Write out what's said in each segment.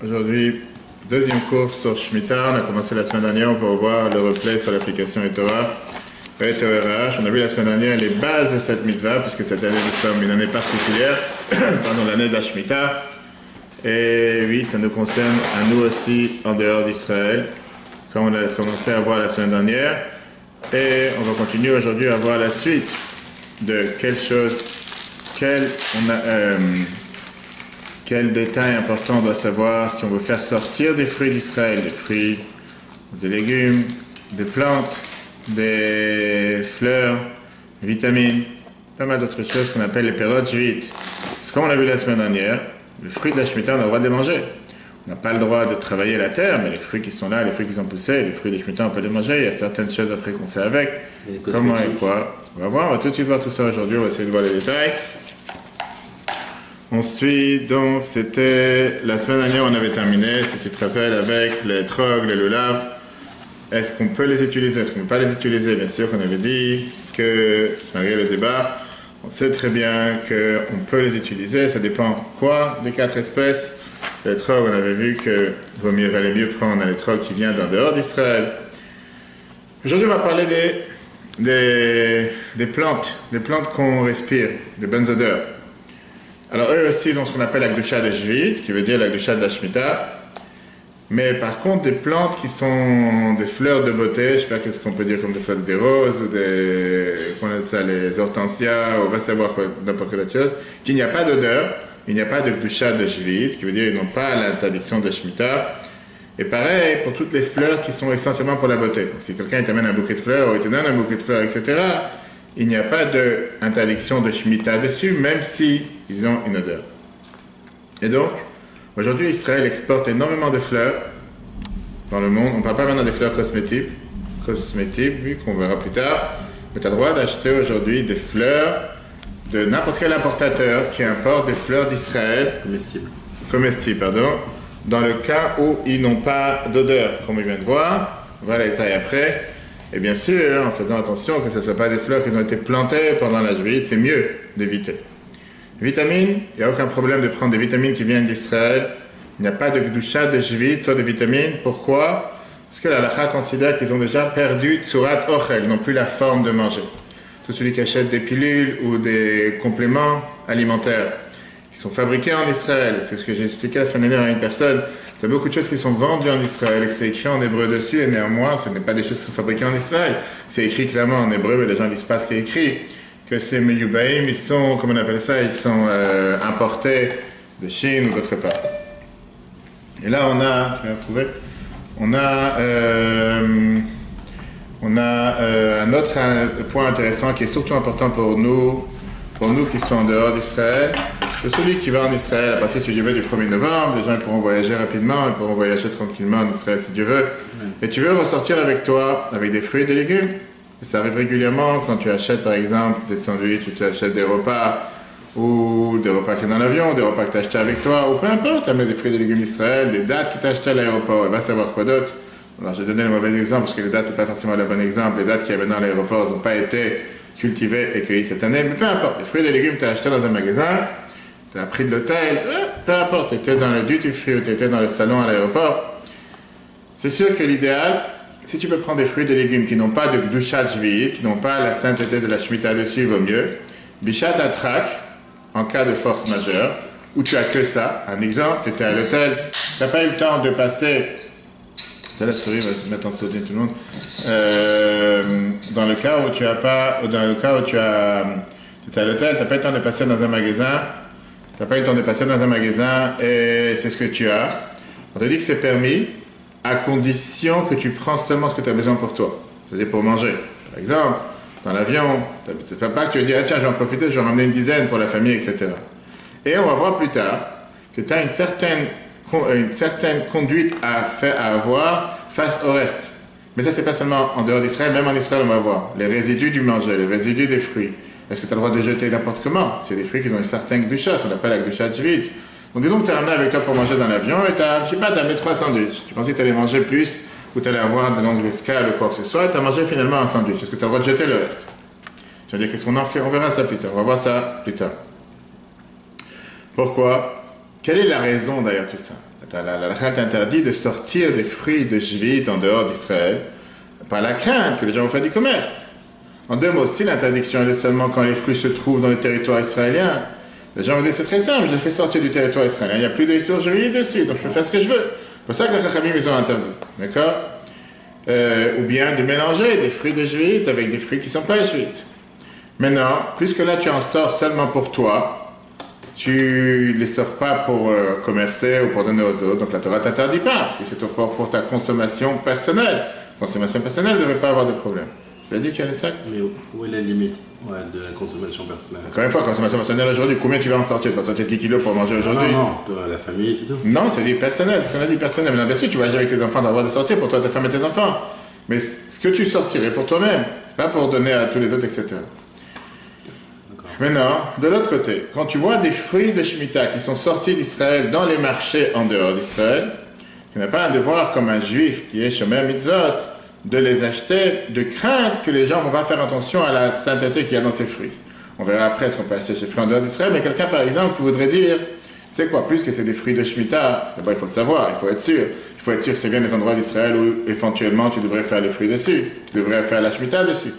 Aujourd'hui, deuxième cours sur Shemitah. On a commencé la semaine dernière, on peut revoir le replay sur l'application eTorah. On a vu la semaine dernière les bases de cette mitzvah, puisque cette année nous sommes une année particulière, pardon, l'année de la Shemitah. Et oui, ça nous concerne à nous aussi en dehors d'Israël, comme on a commencé à voir la semaine dernière. Et on va continuer aujourd'hui à voir la suite de quel détail important on doit savoir si on veut faire sortir des fruits d'Israël, des fruits, des légumes, des plantes, des fleurs, vitamines, pas mal d'autres choses qu'on appelle les périodes juives. Parce que comme on l'a vu la semaine dernière, les fruits de la Shemitah, on a le droit de les manger. On n'a pas le droit de travailler la terre, mais les fruits qui sont là, les fruits qui sont poussés, les fruits de Shemitah, on peut les manger. Il y a certaines choses après qu'on fait avec. Comment et quoi? On va voir, on va tout de suite voir tout ça aujourd'hui, on va essayer de voir les détails. On suit, donc, c'était, la semaine dernière, on avait terminé, si tu te rappelles, avec les trogs, les lulav. Est-ce qu'on peut les utiliser? Est-ce qu'on ne peut pas les utiliser? Bien sûr qu'on avait dit que, malgré le débat, on sait très bien qu'on peut les utiliser. Ça dépend quoi des 4 espèces. Les trogs, on avait vu que valait mieux prendre les trogs qui viennent d'en dehors d'Israël. Aujourd'hui, on va parler des plantes qu'on respire, des bonnes odeurs. Alors eux aussi, ils ont ce qu'on appelle la gdusha de Shvit, qui veut dire la gdusha de la Shemitah. Mais par contre, des plantes qui sont des fleurs de beauté, je ne sais pas qu'est-ce qu'on peut dire comme des fleurs des roses, ou qu'on appelle ça, les hortensias, ou on va savoir quoi, n'importe quelle autre chose, qu'il n'y a pas d'odeur, il n'y a pas de gdusha de Shvit, qui veut dire qu'ils n'ont pas l'interdiction de Shemitah. Et pareil pour toutes les fleurs qui sont essentiellement pour la beauté. Donc, si quelqu'un t'amène un bouquet de fleurs, ou il te donne un bouquet de fleurs, etc., il n'y a pas d'interdiction de Shemitah dessus, même si ils ont une odeur. Et donc, aujourd'hui, Israël exporte énormément de fleurs dans le monde. On ne parle pas maintenant des fleurs cosmétiques, oui, qu'on verra plus tard. Mais tu as le droit d'acheter aujourd'hui des fleurs de n'importe quel importateur qui importe des fleurs d'Israël. Comestibles, pardon. Dans le cas où ils n'ont pas d'odeur, comme on vient de voir. On va les détails après. Et bien sûr, en faisant attention que ce ne soit pas des fleurs qui ont été plantées pendant la Juvite, c'est mieux d'éviter. Vitamines, il n'y a aucun problème de prendre des vitamines qui viennent d'Israël. Il n'y a pas de gdusha de Juvite sur des vitamines. Pourquoi? Parce que la halakha considère qu'ils ont déjà perdu tsurat ochel, ils n'ont plus la forme de manger. Tout celui qui achète des pilules ou des compléments alimentaires qui sont fabriqués en Israël, c'est ce que j'ai expliqué la semaine dernière à une personne. Il y a beaucoup de choses qui sont vendues en Israël et que c'est écrit en hébreu dessus, et néanmoins, ce n'est pas des choses qui sont fabriquées en Israël. C'est écrit clairement en hébreu, mais les gens ne lisent pas ce qui est écrit. Que ces meyubaïm, ils sont, comment on appelle ça, ils sont importés de Chine ou d'autre part. Et là, on a, je vais prouver, on a un autre point intéressant qui est surtout important pour nous qui sommes en dehors d'Israël. C'est celui qui va en Israël à partir, si Dieu veut, du 1er novembre. Les gens pourront voyager rapidement, ils pourront voyager tranquillement en Israël si Dieu veut. Et tu veux ressortir avec toi, avec des fruits et des légumes. Et ça arrive régulièrement quand tu achètes par exemple des sandwichs, ou tu achètes des repas, ou des repas qui sont dans l'avion, des repas que tu as achetés avec toi, ou peu importe, tu as mis des fruits et des légumes d'Israël, des dates que tu as achetées à l'aéroport, et va savoir quoi d'autre. Alors j'ai donné le mauvais exemple, parce que les dates, c'est pas forcément le bon exemple. Les dates qu'il y avait dans l'aéroport n'ont pas été cultivées et cueillies cette année, mais peu importe, les fruits et les légumes que tu as achetés dans un magasin, tu as pris de l'hôtel, peu importe, tu étais dans le duty free ou tu étais dans le salon à l'aéroport. C'est sûr que l'idéal, si tu peux prendre des fruits et des légumes qui n'ont pas de gdusha jvit, qui n'ont pas la sainteté de la Shemitah dessus, il vaut mieux. Bishat atrak, en cas de force majeure, où tu as que ça. Un exemple, tu étais à l'hôtel, tu n'as pas eu le temps de passer. Ça la souris va se mettre en sautine tout le monde. Dans le cas où tu étais à l'hôtel, tu n'as pas eu le temps de passer dans un magasin. Tu n'as pas eu le temps de passer dans un magasin et c'est ce que tu as. On te dit que c'est permis à condition que tu prends seulement ce que tu as besoin pour toi. C'est-à-dire pour manger. Par exemple, dans l'avion, c'est pas que tu vas dire, ah, tiens, je vais en profiter, je vais en ramener une dizaine pour la famille, etc. Et on va voir plus tard que tu as une certaine conduite à avoir face au reste. Mais ça, c'est pas seulement en dehors d'Israël, même en Israël, on va voir les résidus du manger, les résidus des fruits. Est-ce que tu as le droit de jeter n'importe comment? C'est des fruits qui ont une certaine gdusha, ça s'appelle la gdusha jvit. Donc disons que tu as ramené avec toi pour manger dans l'avion et tu as, je sais pas, tu as mis 3 sandwichs. Tu pensais que tu allais manger plus ou tu allais avoir de longues escales ou quoi que ce soit et tu as mangé finalement un sandwich. Est-ce que tu as le droit de jeter le reste? Tu vas dire qu'est-ce qu'on en fait? On verra ça plus tard. On va voir ça plus tard. Pourquoi? Quelle est la raison derrière tout ça? La halakha t'interdit de sortir des fruits de Jvit en dehors d'Israël, par la crainte que les gens vont faire du commerce. En deux mots, si l'interdiction elle est seulement quand les fruits se trouvent dans le territoire israélien, les gens vont dire c'est très simple, je les fais sortir du territoire israélien, il n'y a plus de sur Jvit dessus, donc je peux faire ce que je veux. C'est pour ça que les Chachamim ils ont interdit. D'accord? Ou bien de mélanger des fruits de Jvit avec des fruits qui ne sont pas Jvit. Maintenant, puisque là tu en sors seulement pour toi, tu ne les sors pas pour commercer ou pour donner aux autres, donc la Torah ne t'interdit pas, parce que c'est pour ta consommation personnelle. Consommation personnelle ne devrait pas avoir de problème. Tu as dit qu'il y a les sacs? Mais où est la limite de la consommation personnelle? Encore une fois, consommation personnelle aujourd'hui, combien tu vas en sortir? Tu vas sortir 10 kilos pour manger aujourd'hui? Non, la famille et tout. Non, c'est dit personnel, c'est ce qu'on a dit personnel. Maintenant, bien sûr, tu vas agir avec tes enfants, tu as le droit de sortir pour toi, ta femme et tes enfants. Mais ce que tu sortirais pour toi-même, c'est pas pour donner à tous les autres, etc. Maintenant, de l'autre côté, quand tu vois des fruits de Shemitah qui sont sortis d'Israël dans les marchés en dehors d'Israël, tu n'as pas un devoir comme un juif qui est Shomer Mitzvot de les acheter de crainte que les gens ne vont pas faire attention à la sainteté qu'il y a dans ces fruits. On verra après ce qu'on peut acheter ces fruits en dehors d'Israël, mais quelqu'un par exemple qui voudrait dire, c'est quoi, plus que c'est des fruits de Shemitah, d'abord il faut le savoir, il faut être sûr. Il faut être sûr que c'est bien des endroits d'Israël où éventuellement tu devrais faire les fruits dessus, tu devrais faire la Shemitah dessus.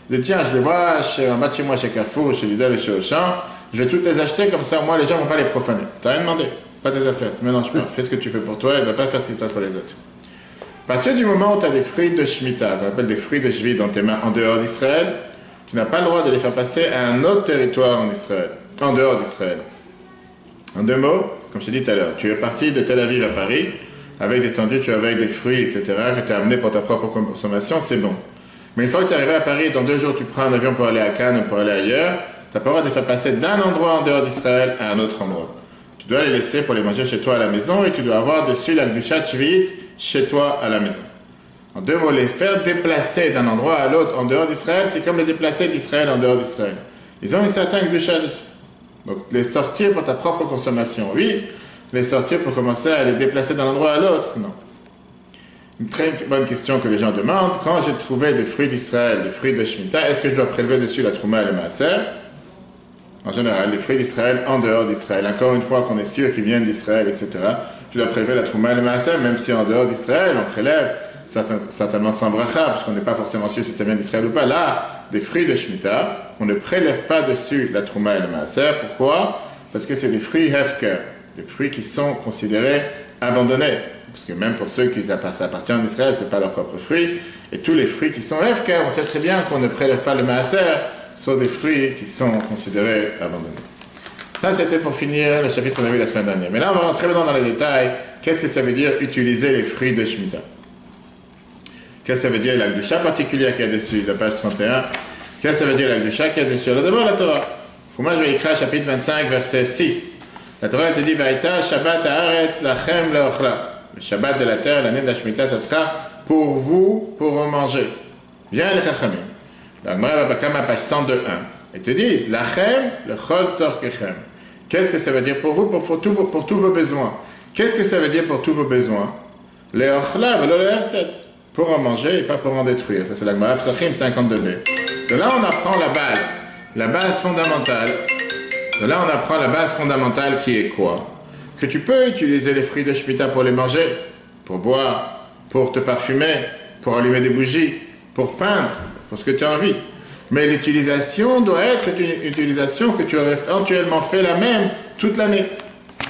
Je dis, tiens, je les vois en bas de chez moi, chez Carrefour, chez Lidl et chez Auchan, je vais toutes les acheter comme ça, au moins les gens ne vont pas les profaner. Tu n'as rien demandé, c'est pas tes affaires, ne mélange pas, fais ce que tu fais pour toi et ne va pas faire ce que tu fais pour les autres. À partir du moment où tu as des fruits de Shemitah, qu'on appelle des fruits de Jvit dans tes mains en dehors d'Israël, tu n'as pas le droit de les faire passer à un autre territoire en Israël, en dehors d'Israël. En deux mots, comme je t'ai dit tout à l'heure, tu es parti de Tel Aviv à Paris, avec des sandwichs, avec des fruits, etc., que tu as amené pour ta propre consommation, c'est bon. Mais une fois que tu es arrivé à Paris, dans 2 jours, tu prends un avion pour aller à Cannes ou pour aller ailleurs, tu n'as pas le droit de les faire passer d'un endroit en dehors d'Israël à un autre endroit. Tu dois les laisser pour les manger chez toi à la maison et tu dois avoir dessus la Gdushat Shvit chez toi à la maison. En deux mots, les faire déplacer d'un endroit à l'autre en dehors d'Israël, c'est comme les déplacer d'Israël en dehors d'Israël. Ils ont une certaine Gdushat dessus. Donc les sortir pour ta propre consommation, oui. Les sortir pour commencer à les déplacer d'un endroit à l'autre, non. Une très bonne question que les gens demandent. Quand j'ai trouvé des fruits d'Israël, des fruits de Shemitah, est-ce que je dois prélever dessus la Trouma et le Maaser? En général, les fruits d'Israël en dehors d'Israël. Encore une fois qu'on est sûr qu'ils viennent d'Israël, etc., tu dois prélever la Trouma et le Maaser, même si en dehors d'Israël, on prélève certainement sans bracha, parce qu'on n'est pas forcément sûr si ça vient d'Israël ou pas. Là, des fruits de Shemitah, on ne prélève pas dessus la Trouma et le Maaser. Pourquoi? Parce que c'est des fruits hefker, des fruits qui sont considérés abandonnés. Parce que même pour ceux qui appartiennent à Israël, ce n'est pas leurs propres fruits. Et tous les fruits qui sont hefker, on sait très bien qu'on ne prélève pas le Maaser, sauf des fruits qui sont considérés abandonnés. Ça, c'était pour finir le chapitre qu'on a vu la semaine dernière. Mais là, on va rentrer maintenant dans les détails. Qu'est-ce que ça veut dire utiliser les fruits de Shemitah? Qu'est-ce que ça veut dire la Gdusha particulière qu'il y a dessus, la page 31? Qu'est-ce que ça veut dire la Gdusha qu'il y a dessus? Alors d'abord, la Torah. Moi, je vais écrire chapitre 25, verset 6. La Torah te dit, Vaïta, Shabbat haaretz lachem leochla. Le Shabbat de la terre, l'année de la Shemitah, ça sera pour vous, pour en manger. Viens les Chachamim. La Gemara va à page 102.1. Ils te disent, lachem, le chol tzorkechem. Qu'est-ce que ça veut dire pour vous, pour tous vos besoins? Qu'est-ce que ça veut dire pour tous vos besoins? Le ochla, velo le hefset. Pour en manger et pas pour en détruire. Ça, c'est la Gemara Psachim 52b. De là, on apprend la base fondamentale. De là, on apprend la base fondamentale qui est quoi? Que tu peux utiliser les fruits de Shemitah pour les manger, pour boire, pour te parfumer, pour allumer des bougies, pour peindre, pour ce que tu as envie. Mais l'utilisation doit être une utilisation que tu aurais éventuellement fait la même toute l'année.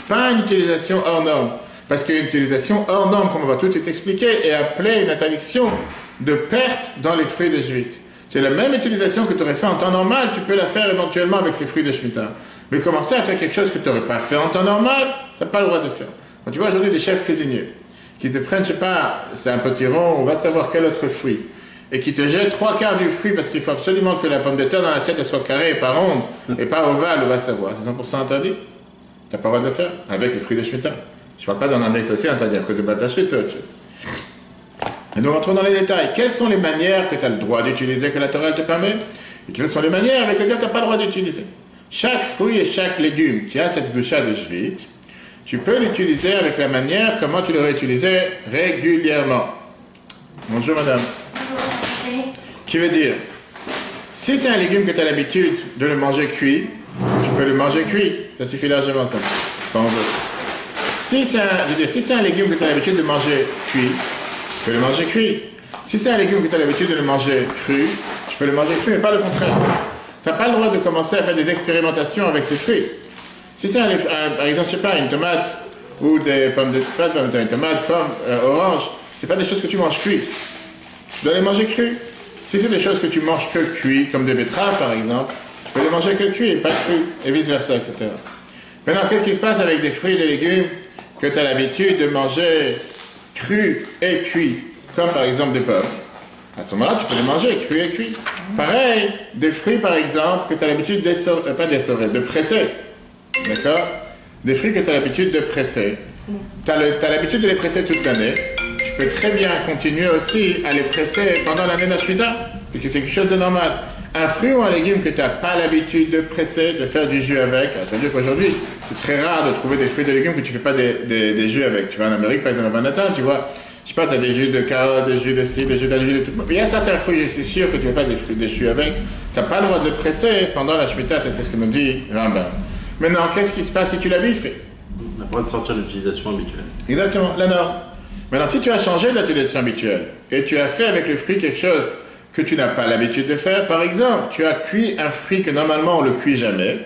Pas une utilisation hors norme. Parce qu'une utilisation hors norme, comme on va tout de suite expliquer, est appelée une interdiction de perte dans les fruits de Jvit. C'est la même utilisation que tu aurais fait en temps normal, tu peux la faire éventuellement avec ces fruits de Shemitah. Mais commencer à faire quelque chose que tu n'aurais pas fait en temps normal, tu n'as pas le droit de faire. Quand tu vois aujourd'hui des chefs cuisiniers qui te prennent, je sais pas, c'est un potiron, on va savoir quel autre fruit, et qui te jettent 3/4 du fruit parce qu'il faut absolument que la pomme de terre dans l'assiette soit carrée et pas ronde, et pas ovale, on va savoir. C'est 100% interdit. Tu n'as pas le droit de le faire avec les fruits de Shemitah. Je ne parle pas dans l'index aussi interdit, à cause de Batachrit, c'est autre chose. Et nous rentrons dans les détails. Quelles sont les manières que tu as le droit d'utiliser, que la Torah te permet? Et quelles sont les manières avec lesquelles tu n'as pas le droit d'utiliser? Chaque fruit et chaque légume qui a cette Gdusha de Jvit, tu peux l'utiliser avec la manière comment tu l'aurais utilisé régulièrement. Bonjour madame. Qui veut dire, si c'est un légume que tu as l'habitude de le manger cuit, tu peux le manger cuit. Ça suffit largement ça. Quand on veut. Si c'est un légume que tu as l'habitude de manger cuit, tu peux le manger cuit. Si c'est un légume que tu as l'habitude de le manger cru, tu peux le manger cru, mais pas le contraire. Tu n'as pas le droit de commencer à faire des expérimentations avec ces fruits. Si c'est par exemple, je sais pas, une tomate ou des pommes de terre, une tomate, pomme, orange, c'est pas des choses que tu manges cuit. Tu dois les manger crues. Si c'est des choses que tu manges que cuit, comme des betteraves par exemple, tu peux les manger que cuit et pas cru, et vice versa, etc. Maintenant, qu'est-ce qui se passe avec des fruits et des légumes que tu as l'habitude de manger crus et cuits, comme par exemple des pommes? À ce moment-là, tu peux les manger crus et cuits. Pareil, des fruits par exemple que tu as l'habitude de presser. D'accord? Des fruits que tu as l'habitude de presser. Tu as l'habitude de les presser toute l'année. Tu peux très bien continuer aussi à les presser pendant l'année d'Ashmita, puisque c'est quelque chose de normal. Un fruit ou un légume que tu n'as pas l'habitude de presser, de faire du jus avec, c'est-à-dire qu'aujourd'hui, c'est très rare de trouver des fruits et des légumes que tu ne fais pas des jus avec. Tu vas en Amérique, par exemple, à Manhattan, tu vois, je sais pas, tu as des jus de carottes, des jus de ci, des jus de tout. Il y a certains fruits, je suis sûr que tu ne fais pas des jus avec. Tu n'as pas le droit de le presser pendant la Shemitah, c'est ce que nous dit Rambam. Maintenant, qu'est-ce qui se passe si tu l'as biffé? On n'a pas le droit de sortir de l'utilisation habituelle. Exactement, la norme. Maintenant, si tu as changé de l'utilisation habituelle et tu as fait avec le fruit quelque chose que tu n'as pas l'habitude de faire, par exemple, tu as cuit un fruit que normalement on ne le cuit jamais,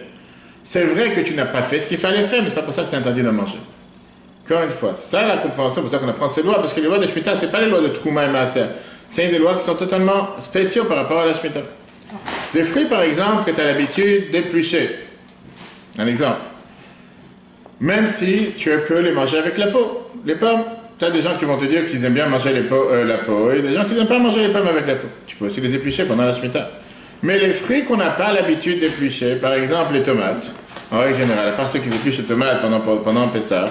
c'est vrai que tu n'as pas fait ce qu'il fallait faire, mais ce n'est pas pour ça que c'est interdit de manger. Encore une fois, c'est ça la compréhension, pour ça qu'on apprend ces lois, parce que les lois de Shemitah, ce n'est pas les lois de Trouma et Maaser, c'est des lois qui sont totalement spéciaux par rapport à la Shemitah. Des fruits, par exemple, que tu as l'habitude d'éplucher. Un exemple. Même si tu peux les manger avec la peau, les pommes. Tu as des gens qui vont te dire qu'ils aiment bien manger la peau, et des gens qui n'aiment pas manger les pommes avec la peau. Tu peux aussi les éplucher pendant la Shemitah. Mais les fruits qu'on n'a pas l'habitude d'éplucher, par exemple les tomates, en règle générale, à part ceux qui épluchent les tomates pendant Pessah,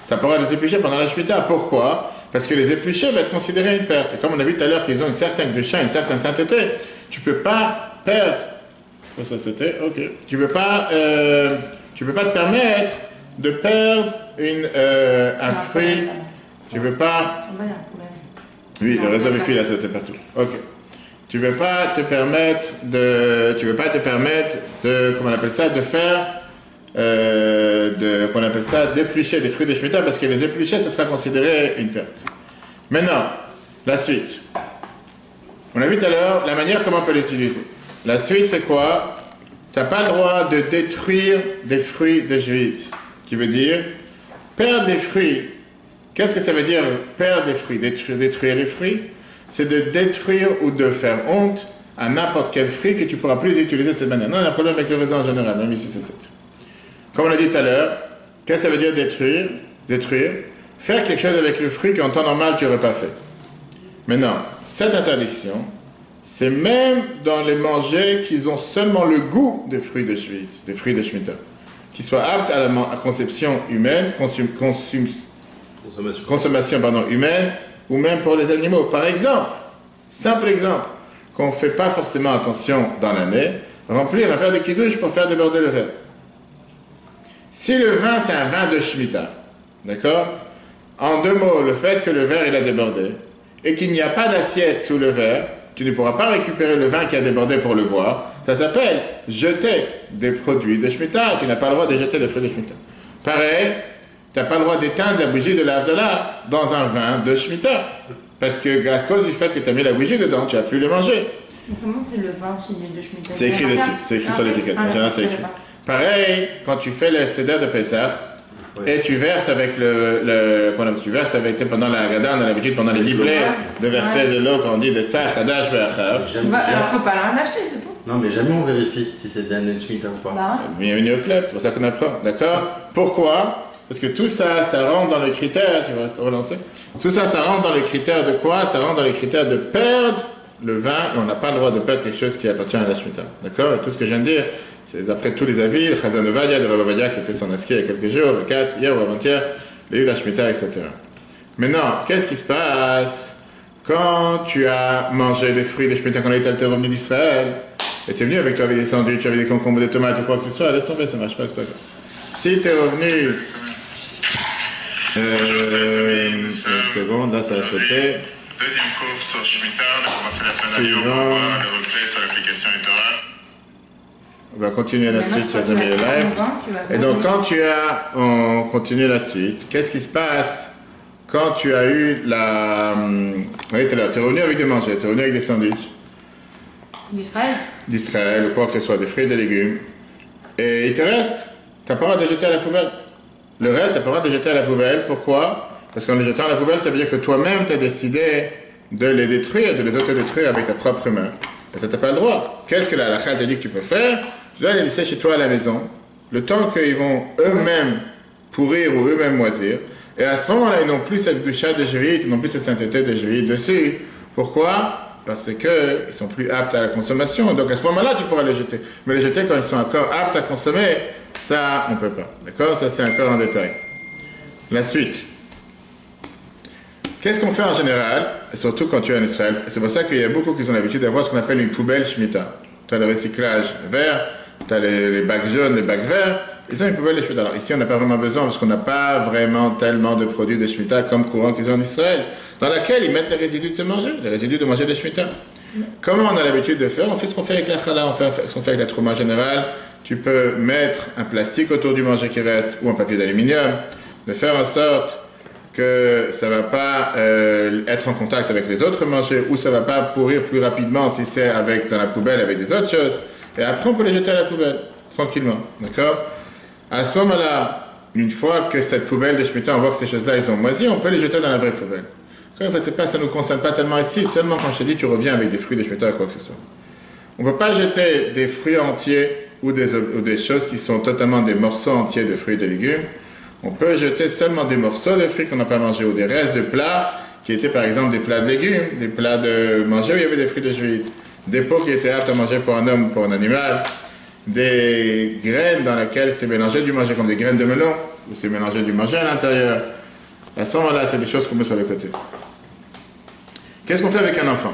tu n'as pas le droit de les éplucher pendant la Shemitah. Pourquoi? Parce que les éplucher va être considéré une perte. Et comme on a vu tout à l'heure qu'ils ont une certaine doucha, une certaine sainteté, tu ne peux pas perdre. Ok. Tu ne peux pas te permettre de perdre un fruit. Tu ne peux pas. Oui, le réseau Wi-Fi là, c'était partout. Ok. Tu ne peux pas te permettre de. Comment on appelle ça? De faire. Qu'on appelle ça, d'éplucher des fruits de Shemitah, parce que les éplucher, ça sera considéré une perte. Maintenant, la suite. On a vu tout à l'heure la manière comment on peut l'utiliser. La suite, c'est quoi? Tu n'as pas le droit de détruire des fruits de Juifs, qui veut dire perdre des fruits. Qu'est-ce que ça veut dire perdre des fruits? Détruire les fruits, c'est de détruire ou de faire honte à n'importe quel fruit que tu ne pourras plus utiliser de cette manière. Non, il y a un problème avec le raisin en général, même ici c'est ça. Comme on l'a dit tout à l'heure, qu'est-ce que ça veut dire détruire? Détruire, faire quelque chose avec le fruit qu'en temps normal tu n'aurais pas fait. Maintenant, cette interdiction, c'est même dans les manger qui ont seulement le goût des fruits de Shemitah, qui soient aptes à la conception humaine, consommation humaine, ou même pour les animaux. Par exemple, simple exemple, qu'on ne fait pas forcément attention dans l'année, remplir un verre de kidouche pour faire déborder le verre. Si le vin, c'est un vin de Shemitah, d'accord? En deux mots, le fait que le verre, il a débordé, et qu'il n'y a pas d'assiette sous le verre, tu ne pourras pas récupérer le vin qui a débordé pour le boire. Ça s'appelle jeter des produits de Shemitah. Tu n'as pas le droit de jeter des fruits de Shemitah. Pareil, tu n'as pas le droit d'éteindre la bougie de l'Havdalah dans un vin de Shemitah. Parce que, à cause du fait que tu as mis la bougie dedans, tu n'as plus le manger. Comment c'est le vin signé de Shemitah? C'est écrit dessus, c'est écrit sur l'étiquette. En général, c'est écrit. Pareil, quand tu fais le seder de Pessah, et tu verses avec tu verses avec, tu sais, pendant la Haggadah, on a l'habitude, pendant les 10 plaies, de verser de l'eau, quand on dit de Tzach, Hadash, Be'achav. Alors, faut pas l'en acheter, c'est tout. Non, mais jamais on vérifie si c'est d'année de Shemitah ou pas. Bah, Bienvenue au club, c'est pour ça qu'on apprend, d'accord? Pourquoi? Parce que tout ça, ça rentre dans le critère, tu vas te relancer? Tout ça, ça rentre dans le critère de quoi? Ça rentre dans le critère de perdre le vin, et on n'a pas le droit de perdre quelque chose qui appartient à la Shemitah, d'accord? Et tout ce que je viens de dire, c'est d'après tous les avis, le Chazon Ovadia, de Rav Ovadia, c'était son asqué il y a quelques jours, le 4, hier ou avant-hier, les Yudah Shemitah, etc. Maintenant, qu'est-ce qui se passe quand tu as mangé des fruits de Shemitah, quand tu es revenu d'Israël, et tu es venu avec toi avec des sandwichs, tu avais des concombres, des tomates ou quoi que ce soit, laisse tomber, ça marche pas, c'est pas grave. Si tu es revenu... une seconde, là ça a sauté. Deuxième cours sur Shemitah, on a commencé la semaine dernière, on va voir le replay sur l'application Etora. On va continuer la Maintenant, suite, quand chers tu vas amis de faire live. ton vin, tu vas Et faire donc, ton- quand tu as, on continue la suite, qu'est-ce qui se passe quand tu as eu la. Oui, tu es revenu avec des manger, tu es revenu avec des sandwichs D'Israël. d'Israël ou quoi que ce soit, des fruits et des légumes, et il te reste, tu n'as pas le droit de les jeter à la poubelle. Le reste, tu n'as pas le droit de les jeter à la poubelle. Pourquoi? Parce qu'en les jetant à la poubelle, ça veut dire que toi-même, tu as décidé de les détruire, de les autodétruire avec ta propre main. Et ça, tu n'as pas le droit. Qu'est-ce que la halakha te dit que tu peux faire? Tu dois les laisser chez toi à la maison, le temps qu'ils vont eux-mêmes pourrir ou eux-mêmes moisir. Et à ce moment-là, ils n'ont plus cette doucha de jurite, ils n'ont plus cette sainteté de jurite dessus. Pourquoi? Parce qu'ils sont plus aptes à la consommation. Donc à ce moment-là, tu pourras les jeter. Mais les jeter quand ils sont encore aptes à consommer, ça, on ne peut pas. D'accord? Ça, c'est encore en détail. La suite. Qu'est-ce qu'on fait en général, et surtout quand tu es en Israël? C'est pour ça qu'il y a beaucoup qui ont l'habitude d'avoir ce qu'on appelle une poubelle Shemitah. Tu as le recyclage vert, tu as les bacs jaunes, les bacs verts. Ils ont une poubelle de Shemitah. Alors ici, on n'a pas vraiment besoin parce qu'on n'a pas vraiment tellement de produits de Shemitah comme courant qu'ils ont en Israël, dans laquelle ils mettent les résidus de se manger, les résidus de manger des Shemitah. Comment on a l'habitude de faire? On fait ce qu'on fait avec la challah, on fait ce qu'on fait avec la trouma générale. Tu peux mettre un plastique autour du manger qui reste ou un papier d'aluminium, de faire en sorte que ça ne va pas être en contact avec les autres mangers ou ça ne va pas pourrir plus rapidement si c'est dans la poubelle avec des autres choses. Et après, on peut les jeter à la poubelle, tranquillement. D'accord? À ce moment-là, une fois que cette poubelle de Shemitah, on voit que ces choses-là, ils ont moisi, on peut les jeter dans la vraie poubelle. Ça ne nous concerne pas tellement ici, seulement quand je te dis, tu reviens avec des fruits de Shemitah ou quoi que ce soit. On ne peut pas jeter des fruits entiers ou des choses qui sont totalement des morceaux entiers de fruits et de légumes. On peut jeter seulement des morceaux de fruits qu'on n'a pas mangés ou des restes de plats qui étaient par exemple des plats de légumes, des plats de manger où il y avait des fruits de jus, des pots qui étaient aptes à manger pour un homme ou pour un animal, des graines dans lesquelles c'est mélangé du manger comme des graines de melon, où c'est mélangé du manger à l'intérieur. À ce moment-là, c'est des choses qu'on met sur le côté. Qu'est-ce qu'on fait avec un enfant?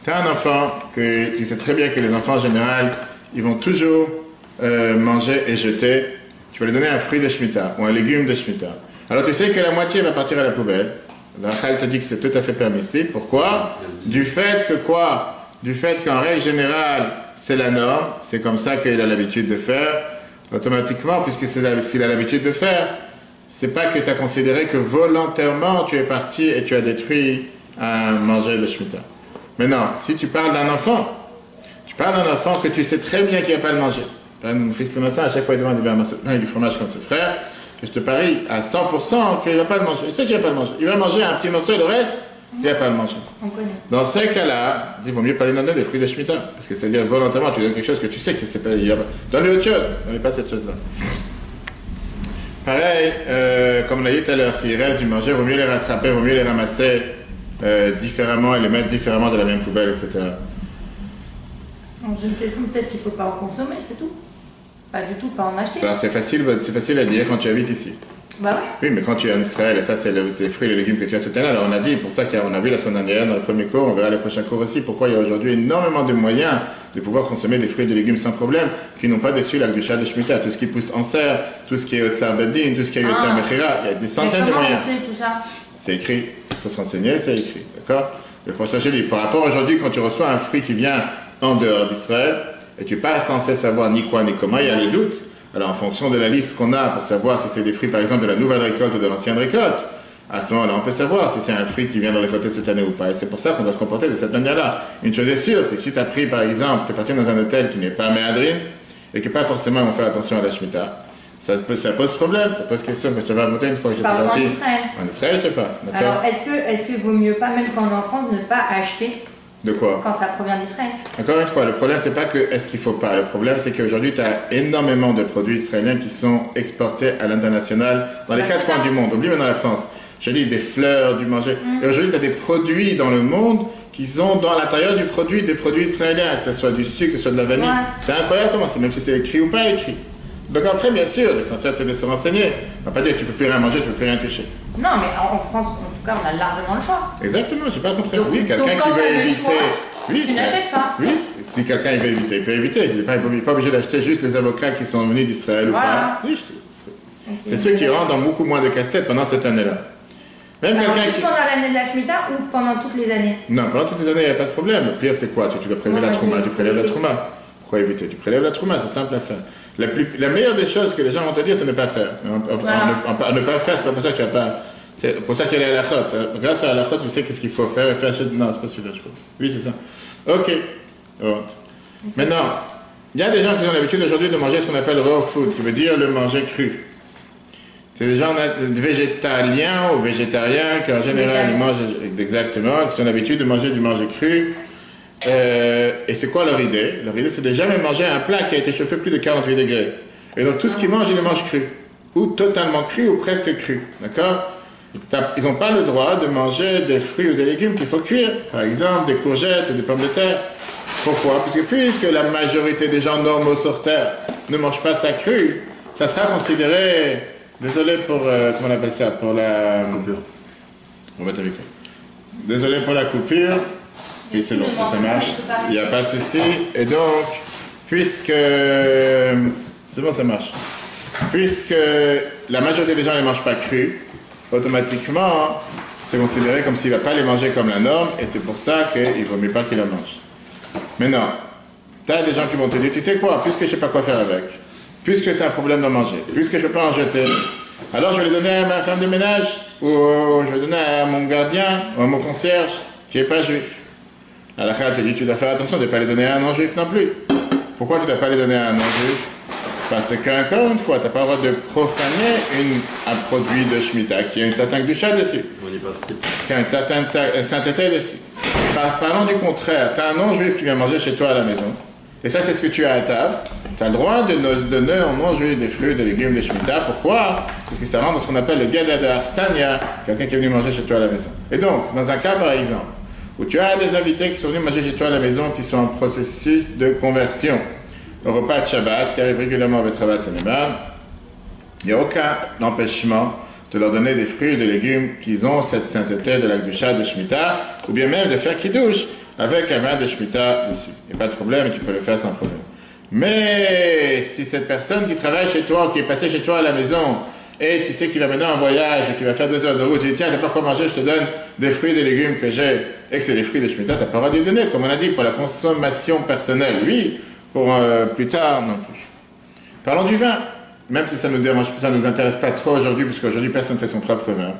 Tu as un enfant qui sait très bien que les enfants en général, ils vont toujours manger et jeter. Tu vas lui donner un fruit de Shemitah ou un légume de Shemitah. Alors tu sais que la moitié va partir à la poubelle. La Chal te dit que c'est tout à fait permissible. Pourquoi? Du fait que quoi? Du fait qu'en règle générale, c'est la norme, c'est comme ça qu'il a l'habitude de faire. Automatiquement, puisque c'est ce qu'il a l'habitude de faire, c'est pas que tu as considéré que volontairement tu es parti et tu as détruit un manger de Shemitah. Maintenant, si tu parles d'un enfant, que tu sais très bien qu'il ne va pas le manger. Mon fils le matin, à chaque fois il demande du fromage comme ses frères, et je te parie à 100% qu'il ne va pas le manger. Il sait qu'il ne va pas le manger. Il va manger un petit morceau et le reste, il ne va pas le manger. On connaît. Dans ces cas-là, il vaut mieux pas lui donner des fruits de Shemitah. Parce que c'est-à-dire volontairement, tu lui donnes quelque chose que tu sais que c'est pas. Donne-lui autre chose, donne-lui pas cette chose-là. Pareil, comme on l'a dit tout à l'heure, s'il reste du manger, il vaut mieux les rattraper, il vaut mieux les ramasser différemment et les mettre différemment dans la même poubelle, etc. Peut-être qu'il ne faut pas en consommer, c'est tout. Pas du tout, pas en acheter. Alors c'est facile à dire quand tu habites ici. Bah oui. Oui, mais quand tu es en Israël, et ça c'est les fruits et les légumes que tu as cette année, alors on a dit, pour ça qu'on a vu la semaine dernière dans le premier cours, on verra les prochains cours aussi, pourquoi il y a aujourd'hui énormément de moyens de pouvoir consommer des fruits et des légumes sans problème, qui n'ont pas dessus la gdusha de Shemitah, tout ce qui pousse en serre, tout ce qui est Otsar Bedin, tout ce qui est Yotar Mechira, il y a des centaines de moyens. Comment on sait tout ça? C'est écrit, il faut se renseigner, c'est écrit, d'accord? Le prochain, je dis, par rapport aujourd'hui, quand tu reçois un fruit qui vient en dehors d'Israël, et tu n'es pas censé savoir ni quoi ni comment, il y a les doutes. Alors en fonction de la liste qu'on a pour savoir si c'est des fruits par exemple de la nouvelle récolte ou de l'ancienne récolte, à ce moment-là on peut savoir si c'est un fruit qui vient de récolter cette année ou pas. Et c'est pour ça qu'on doit se comporter de cette manière-là. Une chose est sûre, c'est que si tu as pris par exemple, tu es parti dans un hôtel qui n'est pas méadrine et que pas forcément ils vont faire attention à la Shemitah, ça pose problème, ça pose question que tu vas voter une fois que j'étais parti. En Israël. En Israël, je sais pas. Alors est-ce que vaut mieux pas, même quand on est en France, ne pas acheter de quoi? Quand ça provient d'Israël. Encore une fois, le problème, c'est pas que est-ce qu'il faut pas. Le problème, c'est qu'aujourd'hui, tu as énormément de produits israéliens qui sont exportés à l'international dans les quatre coins du monde. Oublie maintenant la France. J'ai dit des fleurs, du manger. Et aujourd'hui, tu as des produits dans le monde qui ont dans l'intérieur du produit des produits israéliens, que ce soit du sucre, que ce soit de la vanille. Ouais. C'est incroyable comment c'est, même si c'est écrit ou pas écrit. Donc après, bien sûr, l'essentiel, c'est de se renseigner. On va pas dire que tu peux plus rien manger, tu peux plus rien toucher. Non, mais en France, en tout cas, on a largement le choix. Exactement, je n'ai pas contre. Oui, quelqu'un qui veut éviter. Oui, tu n'achètes pas. Oui, si quelqu'un veut éviter, il peut éviter. Il n'est pas obligé d'acheter juste les avocats qui sont venus d'Israël ou pas. Oui, c'est ceux qui rentrent dans beaucoup moins de casse-tête pendant cette année-là. Même quelqu'un qui... pendant l'année de la Shemitah ou pendant toutes les années? Non, pendant toutes les années, il n'y a pas de problème. Le pire, c'est quoi? Si tu dois prélever la trouma, tu prélèves la trouma. Pourquoi éviter? Tu prélèves la trouma, c'est simple à faire. La meilleure des choses que les gens vont te dire, c'est ne pas faire. Ne pas faire, c'est pas pour ça que tu vas pas... C'est pour ça qu'il y a la halachot. Grâce à la halachot, tu sais qu'est-ce qu'il faut faire et faire... Non, c'est pas celui-là, je crois. Oui, c'est ça. Ok. Maintenant, il y a des gens qui ont l'habitude aujourd'hui de manger ce qu'on appelle raw food, qui veut dire le manger cru. C'est des gens végétaliens ou végétariens qui en général ils mangent exactement, qui ont l'habitude de manger du manger cru. Et c'est quoi leur idée? Leur idée c'est de jamais manger un plat qui a été chauffé plus de 48 degrés. Et donc tout ce qu'ils mangent, ils le mangent cru. Ou totalement cru ou presque cru. D'accord? Ils n'ont pas le droit de manger des fruits ou des légumes qu'il faut cuire. Par exemple, des courgettes ou des pommes de terre. Pourquoi? Puisque la majorité des gens normaux sur Terre ne mangent pas ça cru, ça sera considéré... Désolé pour, comment on appelle ça, pour la coupure. On va mettre avec. Désolé pour la coupure. Oui, c'est bon, ça marche. Il n'y a pas de souci. Et donc, puisque... C'est bon, ça marche. Puisque la majorité des gens ne les mangent pas crus, automatiquement, c'est considéré comme s'il ne va pas les manger comme la norme, et c'est pour ça qu'il ne vaut mieux pas qu'ils la mangent. Maintenant, tu as des gens qui vont te dire, tu sais quoi, puisque je ne sais pas quoi faire avec, puisque c'est un problème d'en manger, puisque je ne peux pas en jeter, alors je vais le donner à ma femme de ménage, ou je vais le donner à mon gardien, ou à mon concierge, qui n'est pas juif. Alors là, tu dis, tu dois faire attention de ne pas les donner à un non-juif non plus. Pourquoi tu ne dois pas les donner à un non-juif? Parce qu'encore une fois, tu n'as pas le droit de profaner un produit de Shemitah qui a une certaine gdusha dessus. On y participe. Qui a une certaine sainteté dessus. Parlons du contraire, tu as un non-juif qui vient manger chez toi à la maison, et ça c'est ce que tu as à table, tu as le droit de donner au non-juif des fruits, des légumes, des Shemitah. Pourquoi? Parce que ça rentre dans ce qu'on appelle le Gada de Arsania, quelqu'un qui est venu manger chez toi à la maison. Et donc, dans un cas par exemple, où tu as des invités qui sont venus manger chez toi à la maison, qui sont en processus de conversion, au repas de Shabbat, qui arrive régulièrement avec Rabat Saneman, il n'y a aucun empêchement de leur donner des fruits et des légumes qui ont cette sainteté de la Gdusha de Shemitah, ou bien même de faire Kiddush avec un vin de Shemitah dessus. Il n'y a pas de problème, tu peux le faire sans problème. Mais si cette personne qui travaille chez toi, ou qui est passée chez toi à la maison, et tu sais qu'il va maintenant en voyage, et qu'il va faire 2 heures de route, tu dis tiens, t'as pas quoi manger, je te donne des fruits et des légumes que j'ai, et que c'est des fruits de Shemitah, t'as pas le droit de les donner, comme on a dit, pour la consommation personnelle, oui, pour plus tard, non plus. Parlons du vin. Même si ça nous intéresse pas trop aujourd'hui, parce qu'aujourd'hui personne ne fait son propre vin.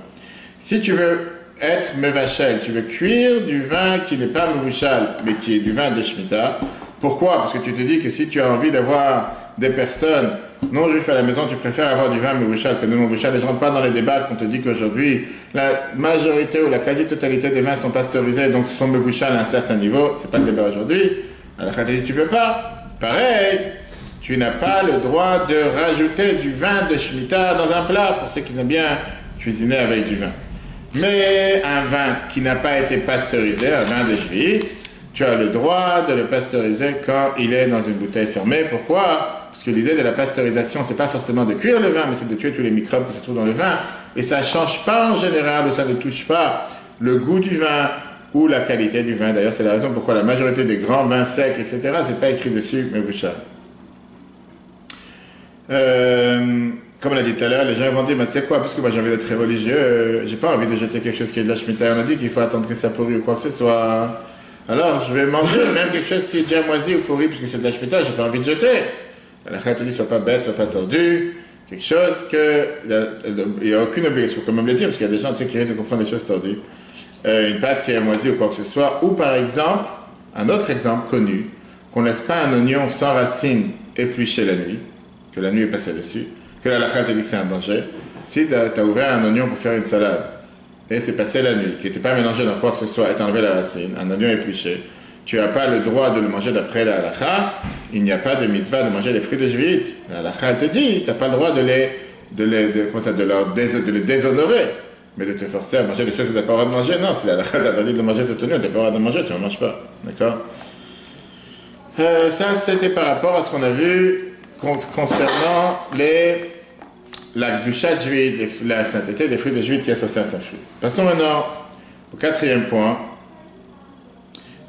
Si tu veux être mevachel, tu veux cuire du vin qui n'est pas mevouchal, mais qui est du vin de Shemitah. Pourquoi? Parce que tu te dis que si tu as envie d'avoir des personnes non juifs à la maison, tu préfères avoir du vin mevouchal que non mevouchal. Et je ne rentre pas dans les débats qu'on te dit qu'aujourd'hui, la majorité ou la quasi-totalité des vins sont pasteurisés, donc sont mevouchal à un certain niveau. C'est pas le débat aujourd'hui. Alors tu dis tu peux pas. Pareil. Tu n'as pas le droit de rajouter du vin de Shemitah dans un plat, pour ceux qui aiment bien cuisiner avec du vin. Mais un vin qui n'a pas été pasteurisé, un vin de Shvit, tu as le droit de le pasteuriser quand il est dans une bouteille fermée. Pourquoi? Parce que l'idée de la pasteurisation, c'est pas forcément de cuire le vin, mais c'est de tuer tous les microbes qui se trouvent dans le vin. Et ça ne change pas en général, ou ça ne touche pas le goût du vin ou la qualité du vin. D'ailleurs, c'est la raison pourquoi la majorité des grands vins secs, etc., c'est pas écrit dessus, mais bouchard. Comme on l'a dit tout à l'heure, les gens vont dire, tu sais quoi, puisque moi j'ai envie d'être très religieux, j'ai pas envie de jeter quelque chose qui est de la Shemitah. On a dit qu'il faut attendre que ça pourrit ou quoi que ce soit. Alors je vais manger même quelque chose qui est déjà moisi ou pourri, puisque c'est de la Shemitah, j'ai pas envie de jeter. La Chaya te dit, sois pas bête, sois pas tordu. Quelque chose que, il n'y a aucune obligation, comme on me l'a dit, parce qu'il y a des gens qui risquent de comprendre les choses tordues. Une pâte qui est moisie ou quoi que ce soit. Ou par exemple, un autre exemple connu, qu'on laisse pas un oignon sans racine épluché la nuit, que la nuit est passée dessus, que la halakha te dit que c'est un danger. Si tu as ouvert un oignon pour faire une salade, et c'est passé la nuit, qui n'était pas mélangé dans quoi que ce soit, et tu as enlevé la racine, un oignon épluché, tu n'as pas le droit de le manger d'après la halakha, il n'y a pas de mitzvah de manger les fruits de Jvit. La halakha, elle te dit, tu n'as pas le droit de les déshonorer, mais de te forcer à manger des choses que tu n'as pas le droit de manger. Non, si la halakha t'a dit de manger cet oignon, tu n'as pas le droit de manger, tu n'en manges pas. D'accord? Ça, c'était par rapport à ce qu'on a vu concernant la gdusha de Jvit, la sainteté des fruits de Jvit qui est sur certains fruits. Passons maintenant au 4e point.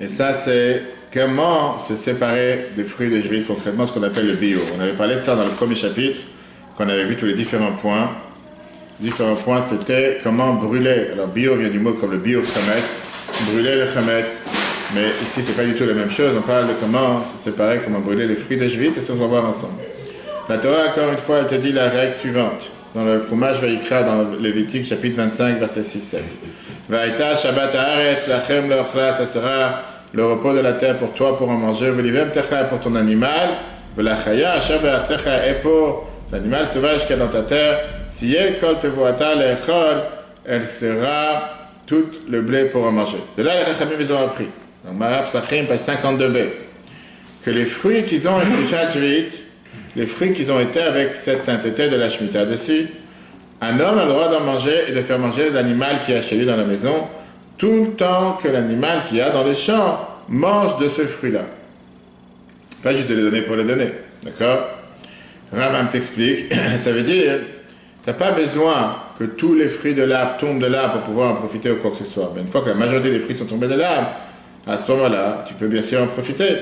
Et ça, c'est comment se séparer des fruits de Jvit, concrètement ce qu'on appelle le bio. On avait parlé de ça dans le premier chapitre, qu'on avait vu tous les différents points. Les différents points, c'était comment brûler. Alors, bio vient du mot comme le bio chametz. Brûler le chametz. Mais ici, c'est pas du tout la même chose. On parle de comment se séparer, comment brûler les fruits de Jvit, et ça, on va voir ensemble. La Torah, encore une fois, elle te dit la règle suivante. Dans le Chumash Vayikra, dans Lévitique, chapitre 25, verset 6-7. Va'ita Shabbat haaretz lachem le'ochla, ça sera le repos de la terre pour toi, pour en manger. V'livem techa, pour ton animal. V'lachaya asher be'atzecha, et pour l'animal sauvage qu'il y a dans ta terre. Tiyeh kol tevoata le'echol, elle sera tout le blé pour en manger. De là, les Chachamim, ils ont appris. Dans Marab Sachim, page 52b, que les fruits qu'ils ont été les fruits qu'ils ont été avec cette sainteté de la Shemitah dessus, un homme a le droit d'en manger et de faire manger l'animal qui est chez lui dans la maison, tout le temps que l'animal qui a dans les champs mange de ce fruit-là. Pas juste de les donner pour les donner, d'accord? Rambam t'explique, ça veut dire, tu n'as pas besoin que tous les fruits de l'arbre tombent de l'arbre pour pouvoir en profiter ou quoi que ce soit. Mais une fois que la majorité des fruits sont tombés de l'arbre, à ce moment-là, tu peux bien sûr en profiter.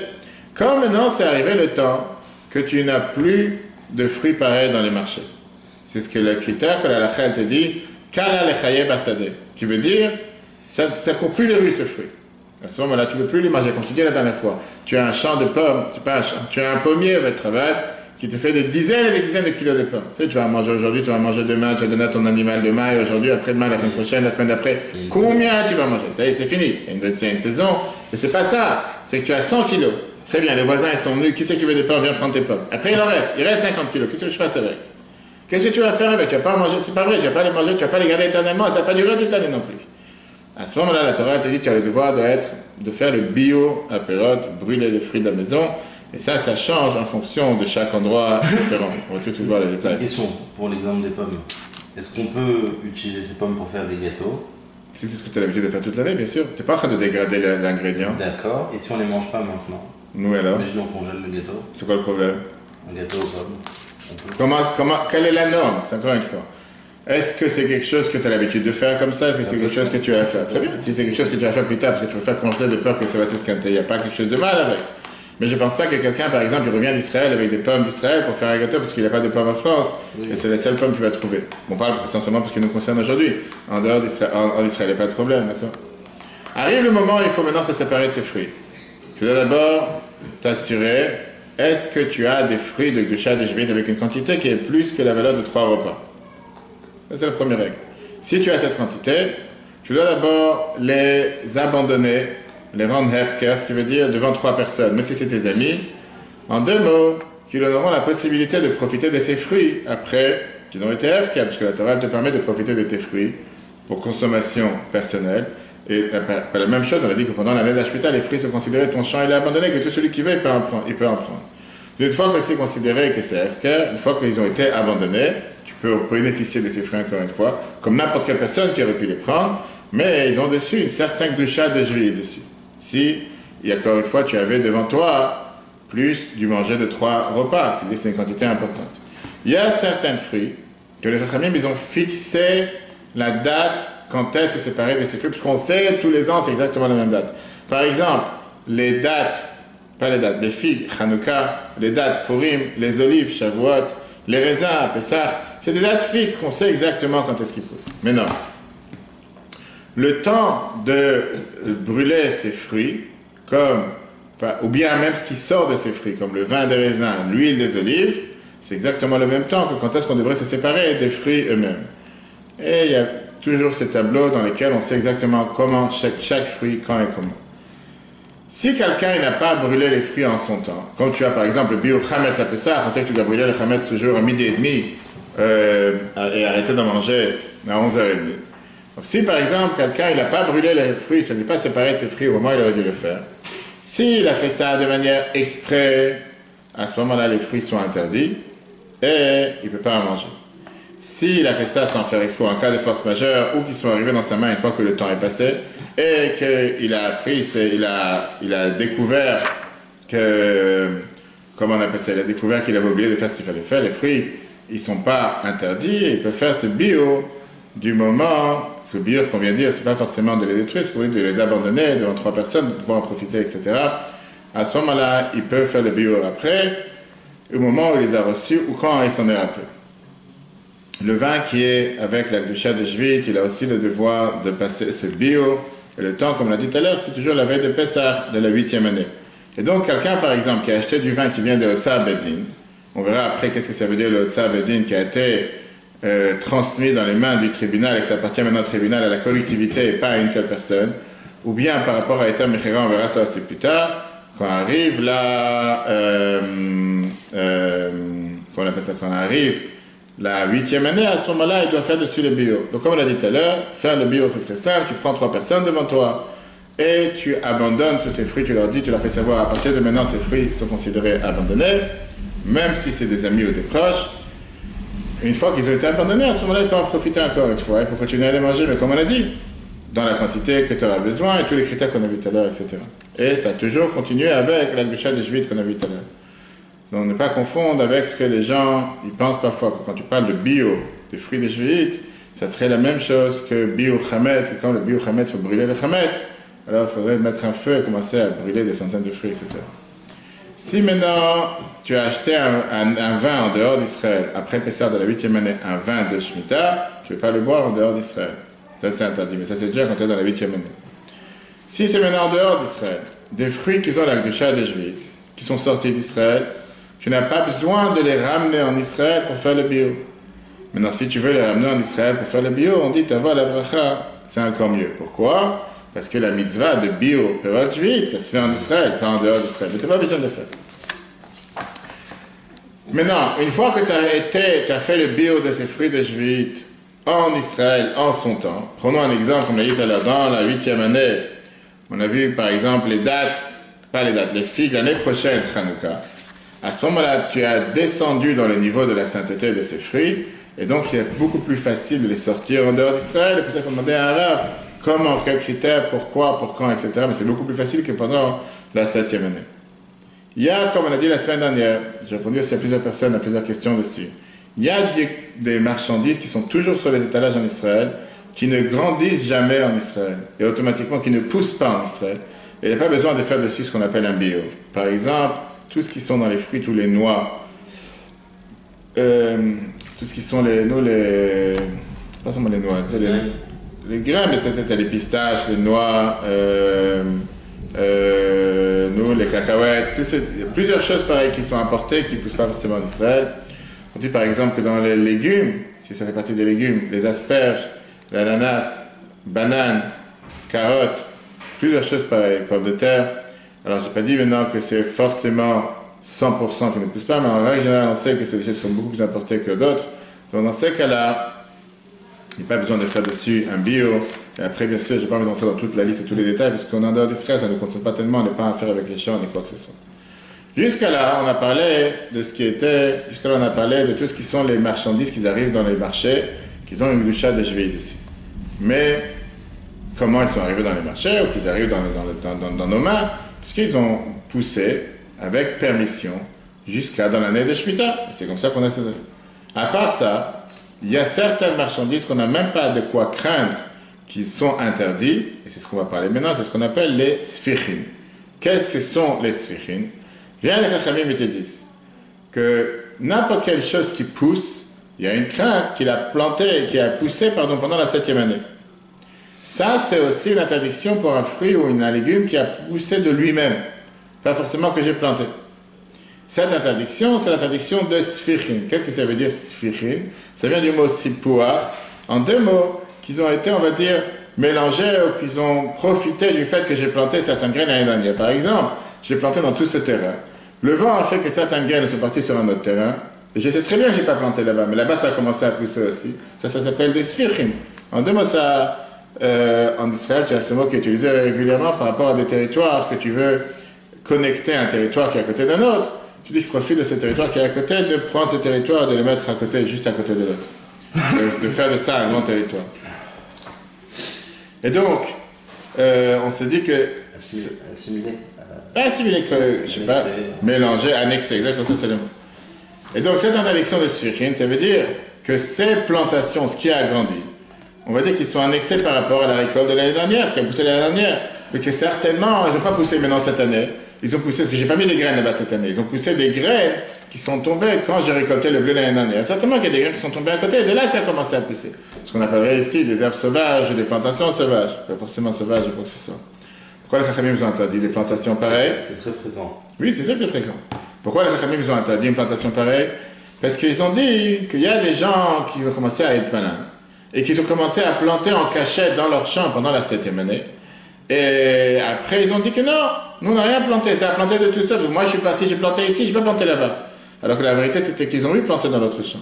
Quand maintenant c'est arrivé le temps que tu n'as plus de fruits pareils dans les marchés. C'est ce que le critère que la halakha elle te dit, Kala lechaye basade, qui veut dire, ça ne court plus les rues ce fruit. À ce moment-là, tu ne peux plus les manger. Comme je te dis la dernière fois, tu as un champ de pommes, tu as un pommier au betteraves qui te fait des dizaines et des dizaines de kilos de pommes. Tu sais, tu vas manger aujourd'hui, tu vas manger demain, tu vas donner à ton animal demain, et aujourd'hui, après-demain, la semaine prochaine, la semaine d'après. Combien tu vas manger? Ça y est, c'est fini. C'est une saison. Et c'est pas ça. C'est que tu as 100 kilos. Très bien, les voisins, ils sont venus. Qui c'est qui veut des pommes? Viens prendre tes pommes. Après, il en reste. Il reste 50 kilos. Qu'est-ce que je fasse avec? Qu'est-ce que tu vas faire avec? Tu vas pas manger. C'est pas vrai. Tu vas pas les manger. Tu vas pas les garder éternellement. Ça va pas durer toute l'année non plus. À ce moment-là, la Torah te dit que tu as le devoir de faire le bio apérot, brûler les fruits de la maison. Et ça change en fonction de chaque endroit différent. On va tout voir les détails. Question pour l'exemple des pommes. Est-ce qu'on peut utiliser ces pommes pour faire des gâteaux? Si c'est ce que tu as l'habitude de faire toute l'année, bien sûr. Tu n'es pas en train de dégrader l'ingrédient. D'accord. Et si on les mange pas maintenant? Nous alors? Imaginons qu'on gèle le gâteau. C'est quoi le problème? Un gâteau aux pommes. Quelle est la norme? C'est encore une fois. Est-ce que c'est quelque chose que tu as l'habitude de faire comme ça? Est-ce que c'est quelque chose que tu vas faire? Très bien. Si c'est quelque chose que tu vas faire plus tard, parce que tu veux faire congeler de peur que ça va s'esquinter, il n'y a pas quelque chose de mal avec. Mais je ne pense pas que quelqu'un, par exemple, il revient d'Israël avec des pommes d'Israël pour faire un gâteau parce qu'il n'a pas de pommes en France. Oui. Et c'est la seule pomme qu'il va trouver. On parle essentiellement pour ce qui nous concerne aujourd'hui. En dehors d'Israël, en Israël, il n'y a pas de problème, d'accord? Arrive le moment où il faut maintenant se séparer de ses fruits. Tu dois d'abord t'assurer, est-ce que tu as des fruits de Gdusha des Jvit avec une quantité qui est plus que la valeur de 3 repas? Ça, c'est la première règle. Si tu as cette quantité, tu dois d'abord les abandonner, les rendre hefker, ce qui veut dire devant 3 personnes, même si c'est tes amis, en 2 mots, qu'ils auront la possibilité de profiter de ces fruits après qu'ils ont été hefker, parce que la Torah te permet de profiter de tes fruits pour consommation personnelle. Et pas la même chose, on a dit que pendant l'année de la Shemitah, les fruits sont considérés, ton champ il est abandonné, que tout celui qui veut, il peut en prendre. Une fois que c'est considéré que c'est hefker, une fois qu'ils ont été abandonnés, tu peux bénéficier de ces fruits encore une fois, comme n'importe quelle personne qui aurait pu les prendre, mais ils ont dessus une certaine gdusha de Jvit dessus. Si, et encore une fois, tu avais devant toi plus du manger de 3 repas, c'est-à-dire que c'est une quantité importante. Il y a certains fruits que les Chachamim, ils ont fixé la date quand est-ce se séparer de ces fruits, parce qu'on sait, tous les ans, c'est exactement la même date. Par exemple, les dates, pas les dates, les figues, Hanouka, les dates, Purim, les olives, Shavuot, les raisins, Pessah, c'est des dates fixes qu'on sait exactement quand est-ce qu'ils poussent. Mais non. Le temps de brûler ces fruits, ou bien même ce qui sort de ces fruits, comme le vin des raisins, l'huile des olives, c'est exactement le même temps que quand est-ce qu'on devrait se séparer des fruits eux-mêmes. Et il y a toujours ces tableaux dans lesquels on sait exactement comment chaque fruit, quand et comment. Si quelqu'un n'a pas brûlé les fruits en son temps, comme tu as par exemple le bio chametz à Pessah, on sait que tu dois brûler le chametz toujours à midi et demi et arrêter d'en manger à 11h30. Donc, si par exemple quelqu'un n'a pas brûlé les fruits, il ne s'est pas séparé de ses fruits au moment où il aurait dû le faire, s'il a fait ça de manière exprès, à ce moment-là les fruits sont interdits et il ne peut pas en manger. S'il a fait ça sans faire exprès, en cas de force majeure, ou qu'ils sont arrivés dans sa main une fois que le temps est passé, et qu'il a appris, il a découvert que, comment on appelle ça, il a découvert qu'il avait oublié de faire ce qu'il fallait faire, les fruits, ils ne sont pas interdits, et il peut faire ce bio du moment, ce bio qu'on vient de dire, c'est pas forcément de les détruire, c'est pour lui de les abandonner devant 3 personnes, pour pouvoir en profiter, etc. À ce moment-là, il peut faire le bio après, au moment où il les a reçus, ou quand il s'en est rappelé. Le vin qui est avec la gdusha de Jvit, il a aussi le devoir de passer ce bio Et le temps, comme on l'a dit tout à l'heure, c'est toujours la veille de Pessah, de la 8e année. Et donc, quelqu'un, par exemple, qui a acheté du vin qui vient de Otsa Bedin, on verra après qu'est-ce que ça veut dire le Otsa Bedin qui a été transmis dans les mains du tribunal et que ça appartient maintenant au tribunal, à la collectivité et pas à une seule personne, ou bien par rapport à Etam Mechira, on verra ça aussi plus tard, quand arrive comment on appelle ça, quand arrive la 8e année, à ce moment-là, il doit faire dessus le bio. Donc comme on l'a dit tout à l'heure, faire le bio c'est très simple, tu prends 3 personnes devant toi et tu abandonnes tous ces fruits, tu leur dis, tu leur fais savoir à partir de maintenant ces fruits sont considérés abandonnés, même si c'est des amis ou des proches. Une fois qu'ils ont été abandonnés, à ce moment-là, ils peuvent en profiter encore une fois pour continuer à les manger, mais comme on a dit, dans la quantité que tu auras besoin et tous les critères qu'on a vus tout à l'heure, etc. Et ça a toujours continué avec la Gdusha des Juifs qu'on a vu tout à l'heure. Donc ne pas confondre avec ce que les gens ils pensent parfois, que quand tu parles de bio, des fruits des Juifs, ça serait la même chose que bio chametz, que quand le bio chametz, il faut brûler le chametz, alors il faudrait mettre un feu et commencer à brûler des centaines de fruits, etc. Si maintenant tu as acheté un vin en dehors d'Israël, après Pessah de la 8e année, un vin de Shemitah, tu ne veux pas le boire en dehors d'Israël. Ça c'est interdit, mais ça c'est déjà quand tu es dans la 8e année. Si c'est maintenant en dehors d'Israël, des fruits qui ont la Gdusha des Juifs, qui sont sortis d'Israël, tu n'as pas besoin de les ramener en Israël pour faire le bio. Maintenant, si tu veux les ramener en Israël pour faire le bio, on dit t'avoir la bracha, c'est encore mieux. Pourquoi? Parce que la mitzvah de bio, perot juif, ça se fait en Israël, pas en dehors d'Israël. Mais tu n'as pas besoin de le faire. Maintenant, une fois que tu as fait le bio de ces fruits de juifs en Israël, en son temps, prenons un exemple, comme on l'a dit tout à l'heure, dans la 8e année, on a vu par exemple les dates, pas les dates, les figues, l'année prochaine, Hanouka. À ce moment-là, tu as descendu dans le niveau de la sainteté de ces fruits, et donc il est beaucoup plus facile de les sortir en dehors d'Israël, et puis ça, il faut demander à un rave, comment, quels critères, pourquoi, pour quand, etc. Mais c'est beaucoup plus facile que pendant la 7e année. Il y a, comme on a dit la semaine dernière, j'ai répondu aussi à plusieurs personnes, à plusieurs questions dessus, il y a des marchandises qui sont toujours sur les étalages en Israël, qui ne grandissent jamais en Israël, et automatiquement qui ne poussent pas en Israël, et il n'y a pas besoin de faire dessus ce qu'on appelle un bio. Par exemple, tout ce qui sont dans les fruits, tous les noix, tout ce qui sont pas seulement les noix, les grains, mais c'était les pistaches, les noix, les cacahuètes, il y a plusieurs choses pareilles qui sont importées, qui ne poussent pas forcément en Israël. On dit par exemple que dans les légumes, si ça fait partie des légumes, les asperges, l'ananas, bananes, carottes, plusieurs choses pareilles, pommes de terre. Alors, je n'ai pas dit maintenant que c'est forcément 100% qui ne poussent pas, mais en règle générale, on sait que c'est des choses qui sont beaucoup plus importées que d'autres. Donc, dans ces cas-là, il n'y a pas besoin de faire dessus un bio. Et après, bien sûr, je n'ai pas envie d'entrer dans toute la liste et tous les détails, parce qu'on est en dehors d'Israël, ça ne nous concerne pas tellement, on n'est pas à faire avec les champs ni quoi que ce soit. Jusqu'à là, on a parlé de ce qui était, jusqu'à là, on a parlé de tout ce qui sont les marchandises qui arrivent dans les marchés, qui ont une gdusha de Shvi'i dessus. Mais, comment ils sont arrivés dans les marchés, ou qu'ils arrivent dans nos mains? Puisqu'ils ont poussé avec permission jusqu'à dans l'année de Shemitah. C'est comme ça qu'on a ces. À part ça, il y a certaines marchandises qu'on n'a même pas de quoi craindre qui sont interdits, et c'est ce qu'on va parler maintenant, c'est ce qu'on appelle les sfichim. Qu'est-ce que sont les sfichim? Viens les Chachamim et te disent que n'importe quelle chose qui pousse, il y a une crainte qu'il a plantée, qui a poussé pendant la 7e année. Ça, c'est aussi une interdiction pour un fruit ou un légume qui a poussé de lui-même, pas forcément que j'ai planté. Cette interdiction, c'est l'interdiction de sfichim. Qu'est-ce que ça veut dire sfichim? Ça vient du mot sipuach, en 2 mots qui ont été, on va dire, mélangés ou qu'ils ont profité du fait que j'ai planté certaines graines l'année dernière. Par exemple, j'ai planté dans tout ce terrain. Le vent a fait que certaines graines sont parties sur un autre terrain. Et je sais très bien que je n'ai pas planté là-bas, mais là-bas ça a commencé à pousser aussi. Ça s'appelle des sfichim. En 2 mots, ça... en Israël, tu as ce mot qui est utilisé régulièrement par rapport à des territoires que tu veux connecter à un territoire qui est à côté d'un autre. Tu dis, je profite de ce territoire qui est à côté, de prendre ce territoire et de le mettre à côté, juste à côté de l'autre. De faire de ça un grand territoire. Et donc, on se dit que... Assimiler, je sais pas, mélanger, annexer, exactement ça c'est le mot. Et donc, cette interdiction de sfichim, ça veut dire que ces plantations, ce qui a grandi, on va dire qu'ils sont annexés par rapport à la récolte de l'année dernière, ce qui a poussé l'année dernière. Mais que certainement, ils n'ont pas poussé maintenant cette année. ils ont poussé, parce que j'ai pas mis des graines là-bas cette année, ils ont poussé des graines qui sont tombées quand j'ai récolté le blé l'année dernière. Certainement qu'il y a des graines qui sont tombées à côté, et de là ça a commencé à pousser. Ce qu'on appellerait ici des herbes sauvages, des plantations sauvages. Pas forcément sauvages ou quoi que ce soit. Pourquoi les Chachamim ont interdit des plantations pareilles? C'est très fréquent. Oui, c'est ça que c'est fréquent. Pourquoi les Chachamim ont interdit une plantation pareille? Parce qu'ils ont dit qu'il y a des gens qui ont commencé à être malins et qu'ils ont commencé à planter en cachette dans leur champ pendant la 7e année. Et après, ils ont dit que non, nous on n'a rien planté, ça a planté de tout seul. Moi je suis parti, j'ai planté ici, je vais planter là-bas. Alors que la vérité c'était qu'ils ont eu planté dans l'autre champ.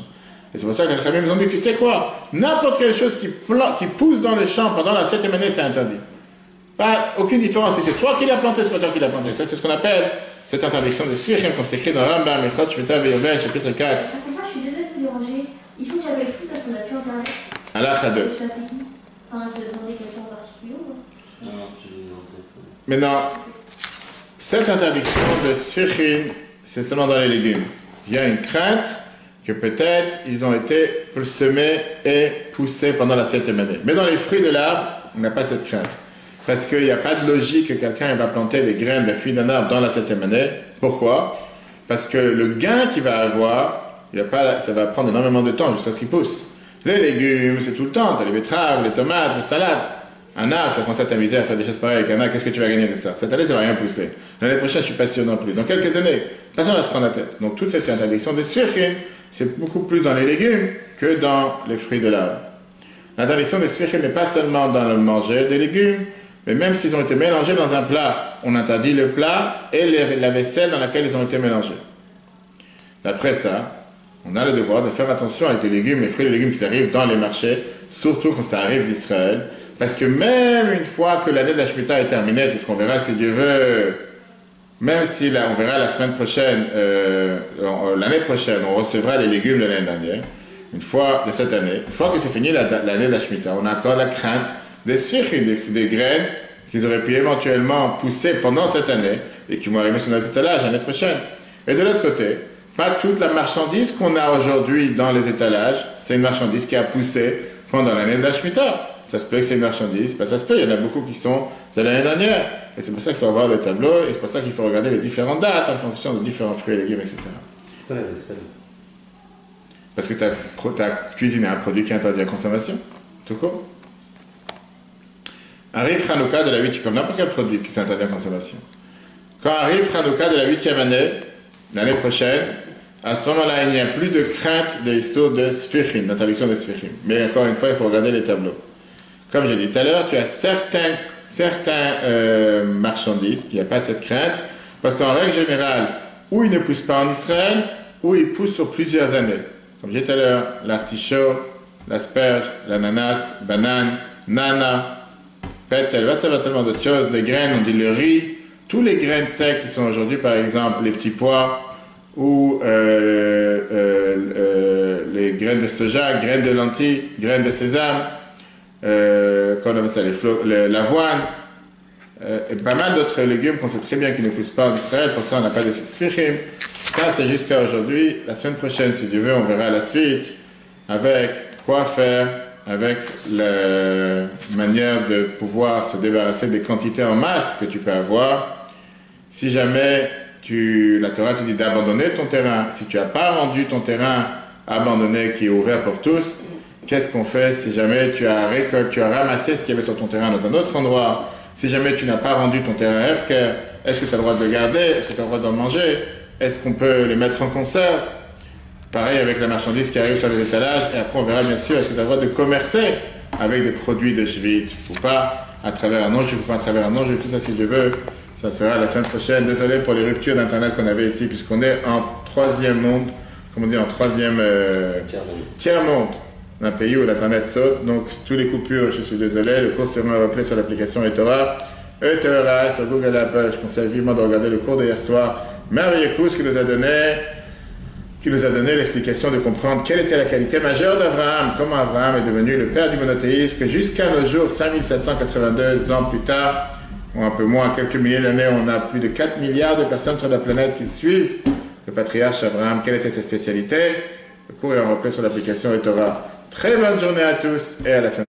Et c'est pour ça que les Chachamim ont dit, tu sais quoi, n'importe quelle chose qui pousse dans le champ pendant la 7e année, c'est interdit. Pas aucune différence si c'est toi qui l'as planté, c'est pas toi qui l'as planté. Ça c'est ce qu'on appelle cette interdiction des sfichim, comme c'est écrit dans Rambam, Echot, Shmita, Veyovel, chapitre 4. Je suis désolée de vous déranger. Il faut que j'aille le fruit parce qu'on a pu en parler. Alakha 2. Enfin, je vais demander quelqu'un en particulier. Non, tu veux dire ça. Maintenant, cette interdiction de sfichim, c'est seulement dans les légumes. Il y a une crainte que peut-être ils ont été semés et poussés pendant la 7e année. Mais dans les fruits de l'arbre, on n'a pas cette crainte. Parce qu'il n'y a pas de logique que quelqu'un va planter des graines de fruits d'un arbre dans la 7e année. Pourquoi? Parce que le gain qu'il va avoir, ça va prendre énormément de temps jusqu'à ce qu'il pousse. Les légumes, c'est tout le temps. Tu as les betteraves, les tomates, les salades. Un arbre, ça commence à t'amuser à faire des choses pareilles avec un arbre. Qu'est-ce que tu vas gagner de ça? Cette année, ça ne va rien pousser. L'année prochaine, je ne suis pas sûr non plus. Dans quelques années, personne ne va se prendre la tête. Donc toute cette interdiction de sfichim, c'est beaucoup plus dans les légumes que dans les fruits de l'arbre. L'interdiction des sfichim n'est pas seulement dans le manger des légumes, mais même s'ils ont été mélangés dans un plat, on interdit le plat et la vaisselle dans laquelle ils ont été mélangés. D'après ça, on a le devoir de faire attention avec les légumes, les fruits et les légumes qui arrivent dans les marchés, surtout quand ça arrive d'Israël, parce que même une fois que l'année de la Shemitah est terminée, c'est ce qu'on verra si Dieu veut, même si là, on verra la semaine prochaine, l'année prochaine, on recevra les légumes de l'année dernière, une fois de cette année, une fois que c'est fini l'année de la Shemitah, on a encore la crainte des sfichim, des graines qu'ils auraient pu éventuellement pousser pendant cette année et qui vont arriver sur notre étalage l'année prochaine. Et de l'autre côté, pas toute la marchandise qu'on a aujourd'hui dans les étalages, c'est une marchandise qui a poussé pendant l'année de la Shemitah. Ça se peut que c'est une marchandise, ça se peut, il y en a beaucoup qui sont de l'année dernière. Et c'est pour ça qu'il faut avoir le tableau, et c'est pour ça qu'il faut regarder les différentes dates en fonction de différents fruits et légumes, etc. Pourquoi la vaisselle? Parce que tu as cuisiné un produit qui est interdit à consommation, tout court. Arrive Hanouka de la 8e, comme n'importe quel produit qui est interdit à consommation. Quand arrive Hanouka de la 8e année, l'année prochaine, à ce moment-là, il n'y a plus de crainte des histoires de sfichim, d'interdiction des sfichim. Mais encore une fois, il faut regarder les tableaux. Comme j'ai dit tout à l'heure, tu as certains marchandises qui n'ont pas cette crainte, parce qu'en règle générale, ou ils ne poussent pas en Israël, ou ils poussent sur plusieurs années. Comme j'ai dit tout à l'heure, l'artichaut, l'asperge, l'ananas, banane, nana, pétel, ça va tellement d'autres choses, des graines, on dit le riz, tous les graines secs qui sont aujourd'hui, par exemple, les petits pois, ou les graines de soja, graines de lentilles, graines de sésame, qu'on appelle ça, l'avoine, et pas mal d'autres légumes qu'on sait très bien qu'ils ne poussent pas en Israël, pour ça on n'a pas de sfichim. Ça c'est jusqu'à aujourd'hui. La semaine prochaine, si Dieu veut, on verra la suite avec quoi faire, avec la manière de pouvoir se débarrasser des quantités en masse que tu peux avoir. Si jamais la Torah te dit d'abandonner ton terrain, si tu n'as pas rendu ton terrain abandonné qui est ouvert pour tous, qu'est-ce qu'on fait si jamais tu as ramassé ce qu'il y avait sur ton terrain dans un autre endroit? Si jamais tu n'as pas rendu ton terrain FK, est-ce que tu as le droit de le garder? Est-ce que tu as le droit d'en manger? Est-ce qu'on peut les mettre en conserve? Pareil avec la marchandise qui arrive sur les étalages. Et après, on verra bien sûr, est-ce que tu as le droit de commercer avec des produits de Shvit ou pas, à travers un non-juif ou pas à travers un non-juif, tout ça si Dieu veut. Ça sera la semaine prochaine. Désolé pour les ruptures d'Internet qu'on avait ici, puisqu'on est en troisième monde, comme on dit, en troisième tiers-monde. Un pays où l'Internet saute, donc tous les coupures, je suis désolé. Le cours sera replay sur l'application eTorah. eTorah sur Google Apple. Je conseille vivement de regarder le cours d'hier soir. Merveilleux cours qui nous a donné l'explication de comprendre quelle était la qualité majeure d'Abraham, comment Abraham est devenu le père du monothéisme, que jusqu'à nos jours, 5782 ans plus tard, ou un peu moins, quelques milliers d'années, on a plus de 4 milliards de personnes sur la planète qui suivent le patriarche Abraham. Quelle était sa spécialité? Le cours est en replay sur l'application eTorah. Très bonne journée à tous et à la semaine prochaine.